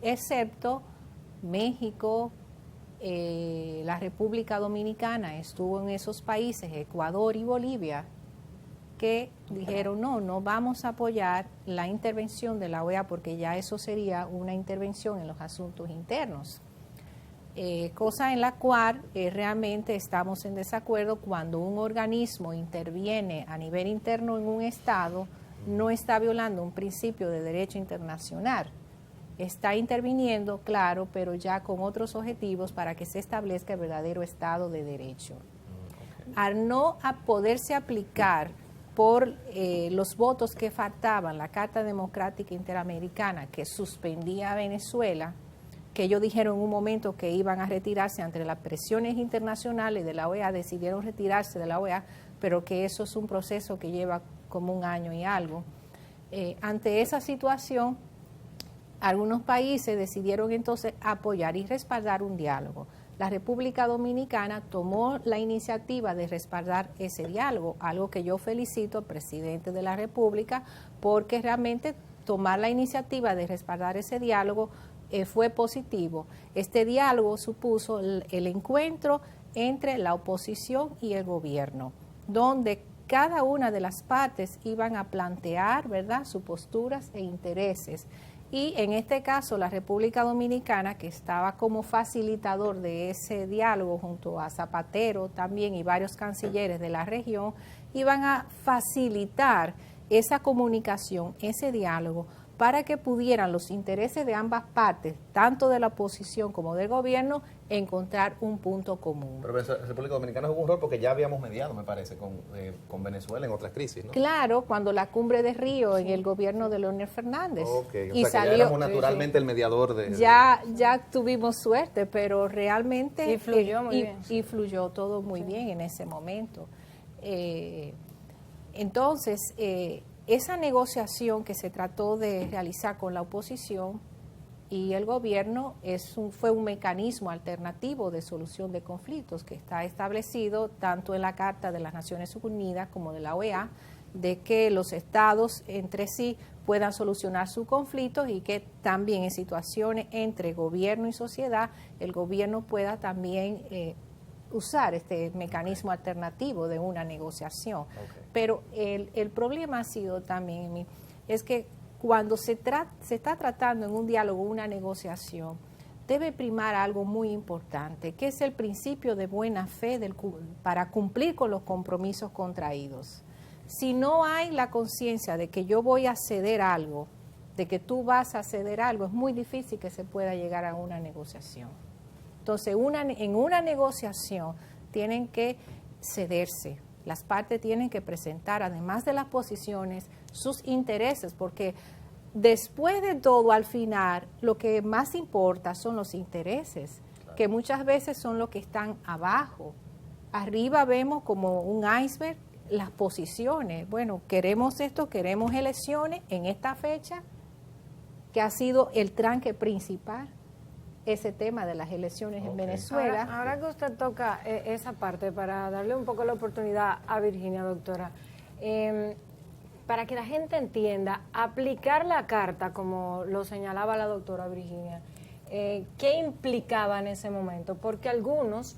excepto México, la República Dominicana estuvo en esos países, Ecuador y Bolivia, que dijeron no vamos a apoyar la intervención de la OEA porque ya eso sería una intervención en los asuntos internos. Cosa en la cual realmente estamos en desacuerdo. Cuando un organismo interviene a nivel interno en un Estado, no está violando un principio de derecho internacional. Está interviniendo, claro, pero ya con otros objetivos para que se establezca el verdadero Estado de Derecho. Al no poderse aplicar por los votos que faltaban la Carta Democrática Interamericana que suspendía a Venezuela, que ellos dijeron en un momento que iban a retirarse ante las presiones internacionales de la OEA, decidieron retirarse de la OEA, pero que eso es un proceso que lleva como un año y algo. Ante esa situación, algunos países decidieron entonces apoyar y respaldar un diálogo. La República Dominicana tomó la iniciativa de respaldar ese diálogo, algo que yo felicito al presidente de la República, porque realmente tomar la iniciativa de respaldar ese diálogo fue positivo. Este diálogo supuso el encuentro entre la oposición y el gobierno, donde cada una de las partes iban a plantear, ¿verdad?, sus posturas e intereses. Y en este caso, la República Dominicana, que estaba como facilitador de ese diálogo junto a Zapatero también y varios cancilleres de la región, iban a facilitar esa comunicación, ese diálogo, para que pudieran los intereses de ambas partes, tanto de la oposición como del gobierno, encontrar un punto común. Pero la República Dominicana jugó un rol porque ya habíamos mediado, me parece, con Venezuela en otras crisis, ¿no? Claro, cuando la cumbre de Río en el gobierno de Leonel Fernández. Okay. Y o sea, que ya éramos naturalmente el mediador de... Ya tuvimos suerte, pero realmente... Y fluyó muy bien. Y fluyó todo muy bien en ese momento. Entonces, esa negociación que se trató de realizar con la oposición y el gobierno fue un mecanismo alternativo de solución de conflictos que está establecido tanto en la Carta de las Naciones Unidas como de la OEA, de que los estados entre sí puedan solucionar sus conflictos y que también en situaciones entre gobierno y sociedad el gobierno pueda también usar este mecanismo alternativo de una negociación. Okay. Pero el problema ha sido también, es que cuando se está tratando en un diálogo, una negociación, debe primar algo muy importante, que es el principio de buena fe para cumplir con los compromisos contraídos. Si no hay la conciencia de que yo voy a ceder algo, de que tú vas a ceder algo, es muy difícil que se pueda llegar a una negociación. Entonces, en una negociación tienen que cederse. Las partes tienen que presentar, además de las posiciones, sus intereses, porque después de todo, al final, lo que más importa son los intereses, claro, que muchas veces son los que están abajo. Arriba vemos como un iceberg las posiciones. Bueno, queremos esto, queremos elecciones en esta fecha, que ha sido el tranque principal, ese tema de las elecciones en Venezuela. Ahora que usted toca esa parte, para darle un poco la oportunidad a Virginia, doctora, para que la gente entienda, aplicar la carta, como lo señalaba la doctora Virginia, ¿qué implicaba en ese momento? Porque algunos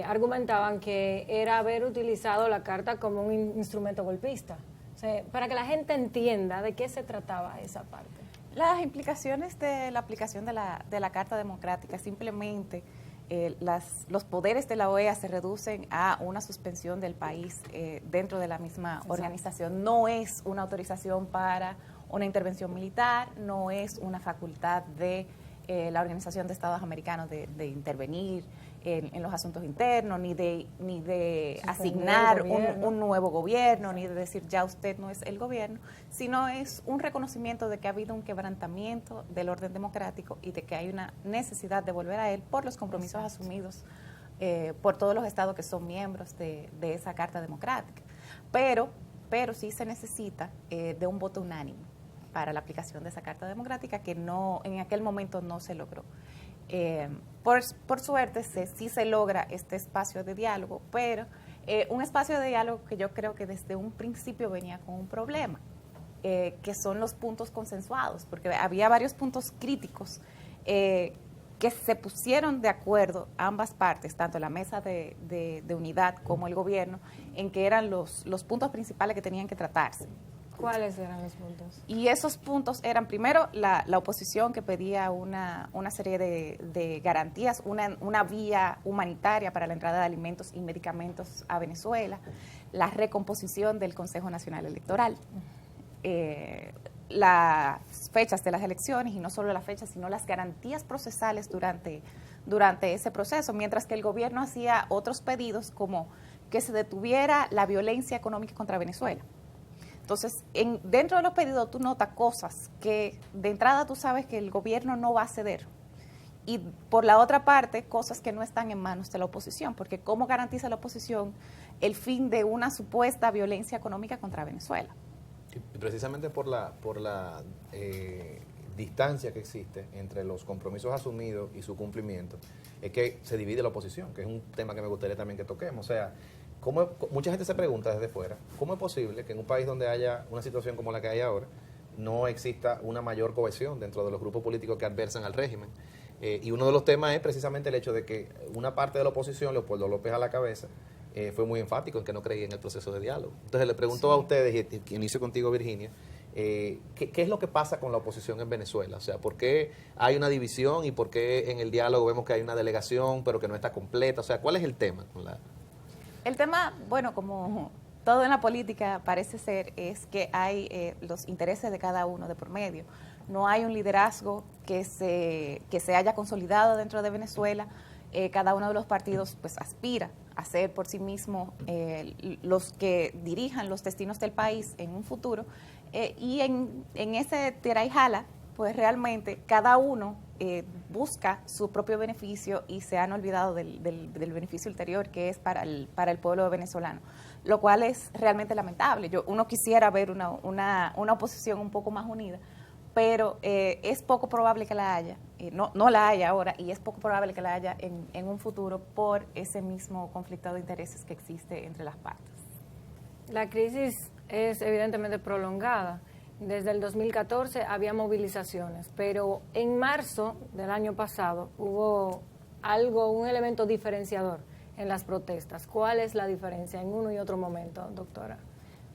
argumentaban que era haber utilizado la carta como un instrumento golpista. O sea, para que la gente entienda de qué se trataba esa parte. Las implicaciones de la aplicación de la Carta Democrática, simplemente los poderes de la OEA se reducen a una suspensión del país dentro de la misma organización. No es una autorización para una intervención militar, no es una facultad de la Organización de Estados Americanos de intervenir en los asuntos internos, ni de asignar un nuevo gobierno, ni de decir ya usted no es el gobierno, sino es un reconocimiento de que ha habido un quebrantamiento del orden democrático y de que hay una necesidad de volver a él por los compromisos asumidos por todos los estados que son miembros de esa Carta Democrática. Pero sí se necesita de un voto unánime para la aplicación de esa Carta Democrática, que en aquel momento no se logró. Por suerte sí se logra este espacio de diálogo, pero un espacio de diálogo que yo creo que desde un principio venía con un problema, que son los puntos consensuados, porque había varios puntos críticos que se pusieron de acuerdo ambas partes, tanto la mesa de unidad como el gobierno, en que eran los puntos principales que tenían que tratarse. ¿Cuáles eran los puntos? Y esos puntos eran, primero, la oposición, que pedía una serie de garantías, una vía humanitaria para la entrada de alimentos y medicamentos a Venezuela, la recomposición del Consejo Nacional Electoral, las fechas de las elecciones, y no solo las fechas, sino las garantías procesales durante ese proceso, mientras que el gobierno hacía otros pedidos, como que se detuviera la violencia económica contra Venezuela. Entonces, dentro de los pedidos tú notas cosas que de entrada tú sabes que el gobierno no va a ceder. Y por la otra parte, cosas que no están en manos de la oposición, porque ¿cómo garantiza la oposición el fin de una supuesta violencia económica contra Venezuela? Y precisamente por la distancia que existe entre los compromisos asumidos y su cumplimiento, es que se divide la oposición, que es un tema que me gustaría también que toquemos. O sea, mucha gente se pregunta desde fuera, ¿cómo es posible que en un país donde haya una situación como la que hay ahora no exista una mayor cohesión dentro de los grupos políticos que adversan al régimen? Y uno de los temas es precisamente el hecho de que una parte de la oposición, Leopoldo López a la cabeza, fue muy enfático en que no creía en el proceso de diálogo. Entonces le pregunto a ustedes, y inicio contigo, Virginia, ¿qué es lo que pasa con la oposición en Venezuela? O sea, ¿por qué hay una división y por qué en el diálogo vemos que hay una delegación pero que no está completa? O sea, ¿cuál es el tema con la...? El tema, bueno, como todo en la política parece ser, es que hay los intereses de cada uno de por medio. No hay un liderazgo que se haya consolidado dentro de Venezuela. Cada uno de los partidos pues aspira a ser por sí mismo los que dirijan los destinos del país en un futuro. Y en ese tira y jala, pues realmente cada uno busca su propio beneficio y se han olvidado del beneficio ulterior que es para el pueblo venezolano, lo cual es realmente lamentable. Uno quisiera ver una oposición un poco más unida, pero es poco probable que la haya, no la haya ahora, y es poco probable que la haya en un futuro por ese mismo conflicto de intereses que existe entre las partes. La crisis es evidentemente prolongada. Desde el 2014 había movilizaciones, pero en marzo del año pasado hubo un elemento diferenciador en las protestas. ¿Cuál es la diferencia en uno y otro momento, doctora?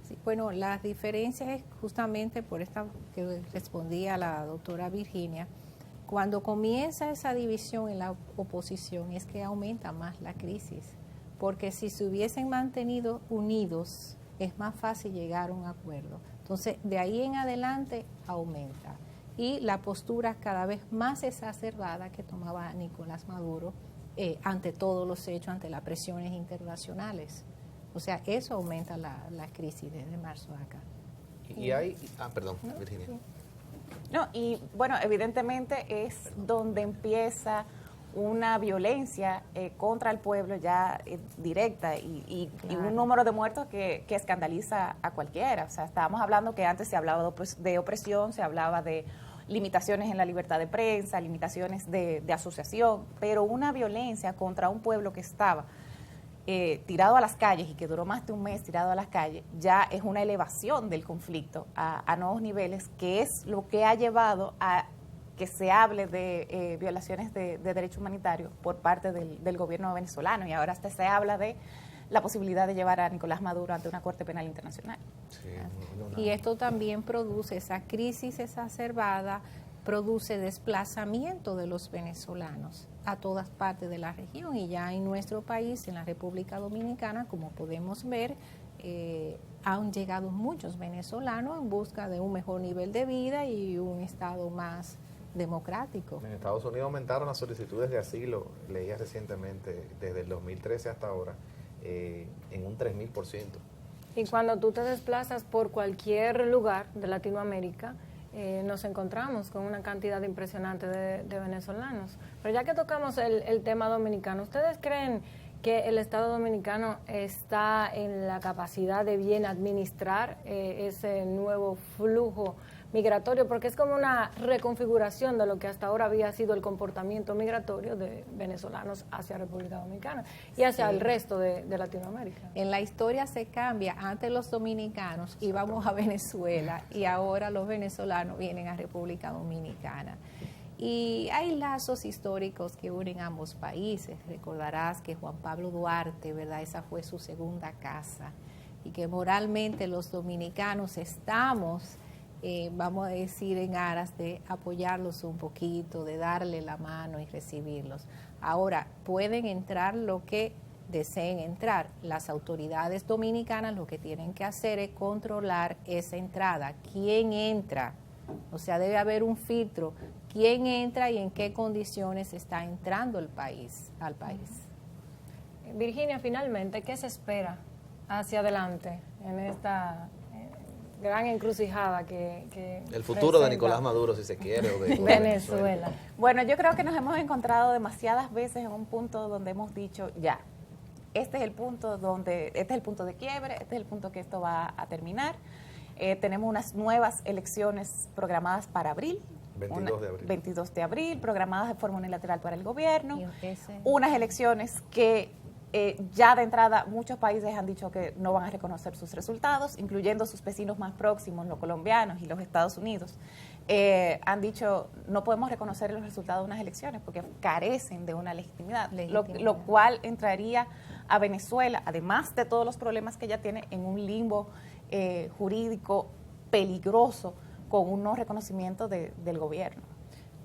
Sí, bueno, las diferencias es justamente por esta que respondía la doctora Virginia. Cuando comienza esa división en la oposición es que aumenta más la crisis, porque si se hubiesen mantenido unidos es más fácil llegar a un acuerdo. Entonces, de ahí en adelante aumenta. Y la postura cada vez más exacerbada que tomaba Nicolás Maduro ante todos los hechos, ante las presiones internacionales. O sea, eso aumenta la crisis desde marzo acá. Y hay... perdón, Virginia. No, y bueno, evidentemente es donde empieza una violencia contra el pueblo ya directa y un número de muertos que escandaliza a cualquiera. O sea, estábamos hablando que antes se hablaba de opresión, se hablaba de limitaciones en la libertad de prensa, limitaciones de asociación, pero una violencia contra un pueblo que estaba tirado a las calles y que duró más de un mes tirado a las calles, ya es una elevación del conflicto a nuevos niveles, que es lo que ha llevado a que se hable de violaciones de derechos humanitarios por parte del gobierno venezolano, y ahora hasta se habla de la posibilidad de llevar a Nicolás Maduro ante una Corte Penal Internacional. Sí, y esto también produce, esa crisis exacerbada, produce desplazamiento de los venezolanos a todas partes de la región, y ya en nuestro país, en la República Dominicana, como podemos ver, han llegado muchos venezolanos en busca de un mejor nivel de vida y un estado más democrático. En Estados Unidos aumentaron las solicitudes de asilo, leía recientemente, desde el 2013 hasta ahora, en un 3000%. Y cuando tú te desplazas por cualquier lugar de Latinoamérica, nos encontramos con una cantidad impresionante de venezolanos. Pero ya que tocamos el tema dominicano, ¿ustedes creen que el Estado dominicano está en la capacidad de bien administrar ese nuevo flujo migratorio? Porque es como una reconfiguración de lo que hasta ahora había sido el comportamiento migratorio de venezolanos hacia República Dominicana y hacia el resto de Latinoamérica. En la historia se cambia. Antes los dominicanos íbamos a Venezuela y ahora los venezolanos vienen a República Dominicana. Y hay lazos históricos que unen ambos países. Recordarás que Juan Pablo Duarte, ¿verdad? Esa fue su segunda casa. Y que moralmente los dominicanos estamos, vamos a decir, en aras de apoyarlos un poquito, de darle la mano y recibirlos. Ahora, pueden entrar lo que deseen entrar. Las autoridades dominicanas lo que tienen que hacer es controlar esa entrada. ¿Quién entra? O sea, debe haber un filtro. ¿Quién entra y en qué condiciones está entrando al país? Virginia, finalmente, ¿qué se espera hacia adelante en esta gran encrucijada que el futuro de Nicolás Maduro, si se quiere, o de Venezuela? Bueno, yo creo que nos hemos encontrado demasiadas veces en un punto donde hemos dicho, ya, este es el punto de quiebre, este es el punto que esto va a terminar. Tenemos unas nuevas elecciones programadas para abril. 22 de abril, programadas de forma unilateral para el gobierno. Unas elecciones que ya de entrada muchos países han dicho que no van a reconocer sus resultados, incluyendo sus vecinos más próximos, los colombianos y los Estados Unidos. Han dicho no podemos reconocer los resultados de unas elecciones porque carecen de una legitimidad. Lo cual entraría a Venezuela, además de todos los problemas que ya tiene, en un limbo jurídico peligroso con un no reconocimiento del gobierno.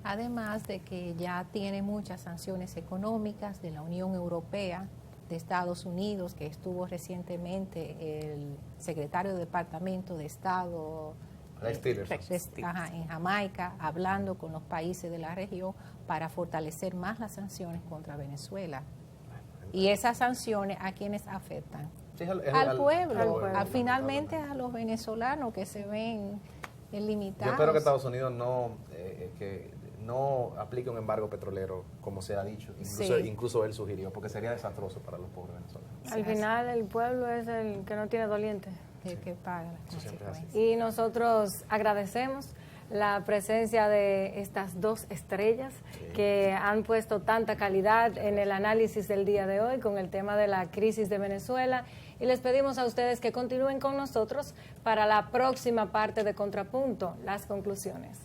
Además de que ya tiene muchas sanciones económicas de la Unión Europea, de Estados Unidos, que estuvo recientemente el secretario de Departamento de Estado en Jamaica, hablando con los países de la región para fortalecer más las sanciones contra Venezuela. Y esas sanciones, ¿a quiénes afectan? Sí, al pueblo, finalmente a los venezolanos que se ven limitados. Yo espero que Estados Unidos no aplique un embargo petrolero, como se ha dicho, incluso él sugirió, porque sería desastroso para los pobres venezolanos. Al final el pueblo es el que no tiene doliente. El que paga las consecuencias. Y nosotros agradecemos la presencia de estas dos estrellas que han puesto tanta calidad en el análisis del día de hoy con el tema de la crisis de Venezuela. Y les pedimos a ustedes que continúen con nosotros para la próxima parte de Contrapunto, las conclusiones.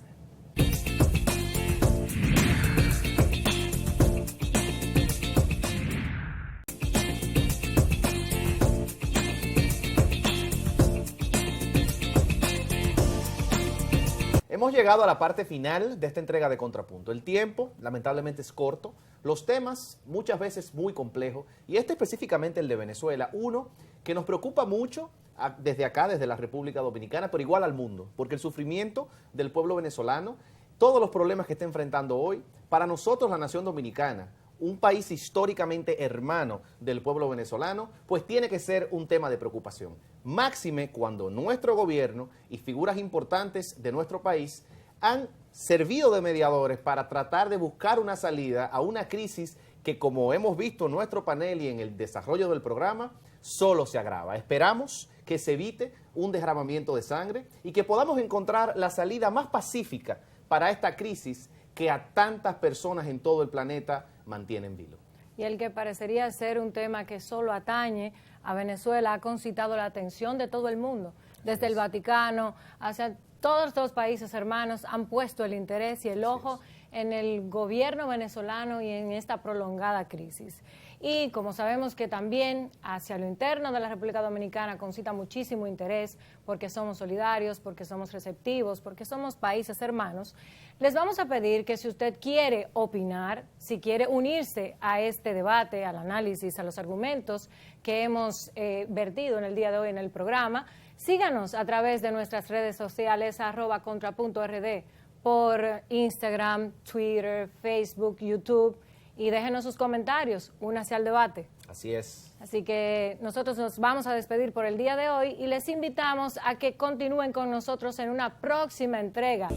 Hemos llegado a la parte final de esta entrega de Contrapunto. El tiempo, lamentablemente, es corto. Los temas, muchas veces, muy complejos. Y este específicamente, el de Venezuela, uno que nos preocupa mucho desde acá, desde la República Dominicana, pero igual al mundo. Porque el sufrimiento del pueblo venezolano, todos los problemas que está enfrentando hoy, para nosotros, la nación dominicana, un país históricamente hermano del pueblo venezolano, pues tiene que ser un tema de preocupación. Máxime cuando nuestro gobierno y figuras importantes de nuestro país han servido de mediadores para tratar de buscar una salida a una crisis que, como hemos visto en nuestro panel y en el desarrollo del programa, solo se agrava. Esperamos que se evite un derramamiento de sangre y que podamos encontrar la salida más pacífica para esta crisis que a tantas personas en todo el planeta mantienen vilo. Y el que parecería ser un tema que solo atañe a Venezuela ha concitado la atención de todo el mundo, desde el Vaticano hacia todos los países hermanos han puesto el interés y el ojo en el gobierno venezolano y en esta prolongada crisis. Y como sabemos que también hacia lo interno de la República Dominicana concita muchísimo interés porque somos solidarios, porque somos receptivos, porque somos países hermanos, les vamos a pedir que si usted quiere opinar, si quiere unirse a este debate, al análisis, a los argumentos que hemos vertido en el día de hoy en el programa, síganos a través de nuestras redes sociales @contrapunto.rd por Instagram, Twitter, Facebook, YouTube y déjenos sus comentarios, únase al debate. Así es. Así que nosotros nos vamos a despedir por el día de hoy y les invitamos a que continúen con nosotros en una próxima entrega